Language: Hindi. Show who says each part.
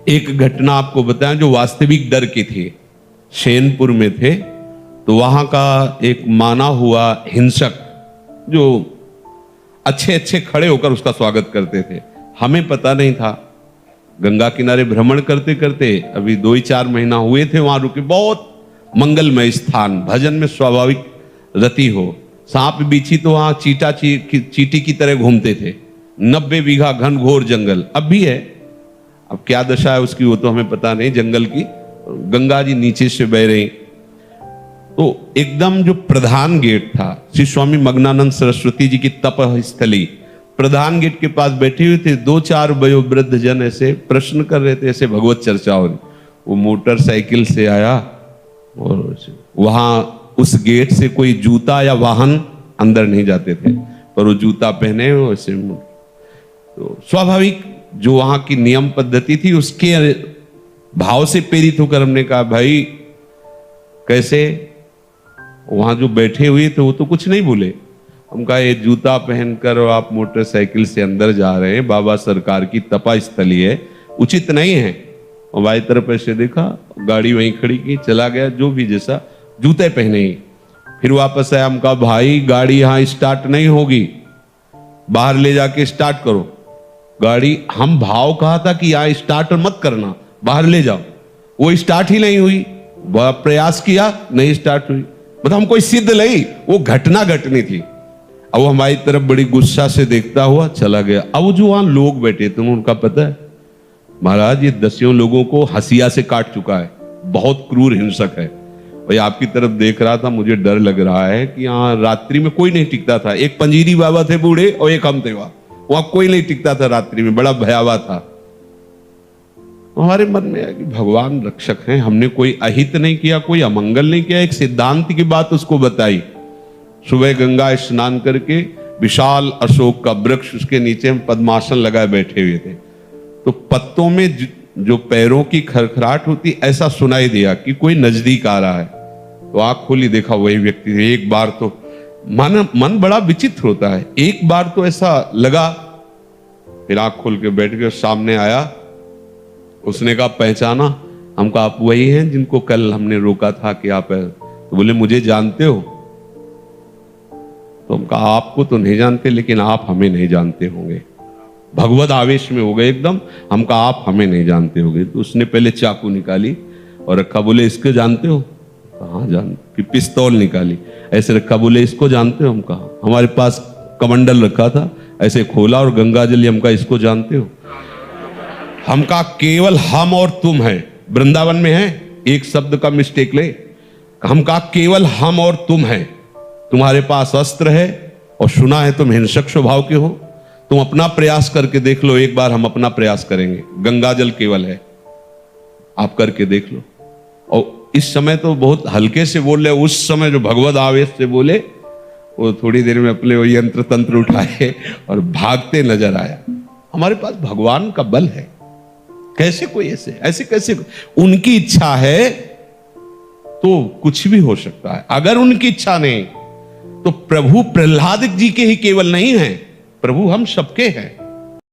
Speaker 1: एक घटना आपको बताएं जो वास्तविक डर की थी। शेनपुर में थे तो वहां का एक माना हुआ हिंसक जो अच्छे अच्छे खड़े होकर उसका स्वागत करते थे, हमें पता नहीं था। गंगा किनारे भ्रमण करते करते अभी 2-4 महीना हुए थे वहां रुके। बहुत मंगलमय स्थान, भजन में स्वाभाविक रति हो। सांप बिच्छी तो वहां चीटी की तरह घूमते थे। 90 बीघा घनघोर जंगल अब भी है। अब क्या दशा है उसकी वो तो हमें पता नहीं जंगल की। गंगा जी नीचे से बह रही तो एकदम जो प्रधान गेट था, श्री स्वामी मग्नानंद सरस्वती जी की तपस्थली, प्रधान गेट के पास बैठे हुए थे 2-4 वयोवृद्ध जन ऐसे प्रश्न कर रहे थे, ऐसे भगवत चर्चा हो रही। वो मोटरसाइकिल से आया और वहां उस गेट से कोई जूता या वाहन अंदर नहीं जाते थे, पर वो जूता पहने वैसे तो स्वाभाविक जो वहां की नियम पद्धति थी उसके भाव से प्रेरित होकर हमने कहा भाई कैसे। वहां जो बैठे हुए थे वो तो कुछ नहीं बोले। हम कहा ये जूता पहनकर आप मोटरसाइकिल से अंदर जा रहे हैं, बाबा सरकार की तपा स्थली है, उचित नहीं है। और बाई तरफ ऐसे देखा, गाड़ी वहीं खड़ी की, चला गया जो भी जैसा, जूते पहने ही। फिर वापस आया, हम कहा भाई गाड़ी यहां स्टार्ट नहीं होगी, बाहर ले जाके स्टार्ट करो गाड़ी। हम भाव कहा था कि यहां स्टार्ट मत करना, बाहर ले जाओ। वो स्टार्ट ही नहीं हुई, बड़ा प्रयास किया, नहीं स्टार्ट हुई। मतलब हम कोई सिद्ध नहीं, वो घटना घटनी थी। अब वो हमारी तरफ बड़ी गुस्सा से देखता हुआ चला गया। अब जो वहां लोग बैठे थे उनका पता है महाराज ये 10 लोगों को हंसिया से काट चुका है, बहुत क्रूर हिंसक है। भाई आपकी तरफ देख रहा था, मुझे डर लग रहा है कि यहाँ रात्रि में कोई नहीं टिकता था। एक पंजीरी बाबा थे बूढ़े और एक हम थे, वहां कोई नहीं टिकता था रात्रि में, बड़ा भयावह था। हमारे मन में है कि भगवान रक्षक हैं, हमने कोई अहित नहीं किया, कोई अमंगल नहीं किया, एक सिद्धांत की बात उसको बताई। सुबह गंगा स्नान करके विशाल अशोक का वृक्ष, उसके नीचे हम पद्मासन लगाए बैठे हुए थे। तो पत्तों में जो पैरों की खरखराहट होती ऐसा सुनाई दिया कि कोई नजदीक आ रहा है। तो आंख खोली, देखा वही व्यक्ति थे। एक बार तो मन बड़ा विचित्र होता है, एक बार तो ऐसा लगा, फिर आंख खोल के बैठ गए। सामने आया, उसने कहा पहचाना? हम कहा आप वही हैं जिनको कल हमने रोका था कि आप है। तो बोले मुझे जानते हो? तो हम कहा आपको तो नहीं जानते, लेकिन आप हमें नहीं जानते होंगे। भगवत आवेश में हो गए एकदम। हम कहा आप हमें नहीं जानते होंगे। तो उसने पहले चाकू निकाली और रखा, बोले इसको जानते हो? कहा जान। फिर पिस्तौल निकाली, ऐसे रखा, बोले इसको जानते हो? हम कहा हमारे पास कमंडल रखा था, ऐसे खोला और गंगा जल, हम कहा इसको जानते हो? हम कहा केवल हम और तुम है, वृंदावन में है, एक शब्द का मिस्टेक ले। हम कहा केवल हम और तुम है, तुम्हारे पास अस्त्र है और सुना है तुम हिंसक स्वभाव के हो। तुम अपना प्रयास करके देख लो, एक बार हम अपना प्रयास करेंगे। गंगा जल केवल है, आप करके देख लो। और इस समय तो बहुत हल्के से बोल रहे, उस समय जो भगवत आवेश से बोले, वो थोड़ी देर में अपने वो यंत्र तंत्र उठाए और भागते नजर आया। हमारे पास भगवान का बल है, कैसे कोई ऐसे कैसे? उनकी इच्छा है तो कुछ भी हो सकता है। अगर उनकी इच्छा नहीं तो प्रभु प्रहलाद जी के ही केवल नहीं है, प्रभु हम सबके हैं।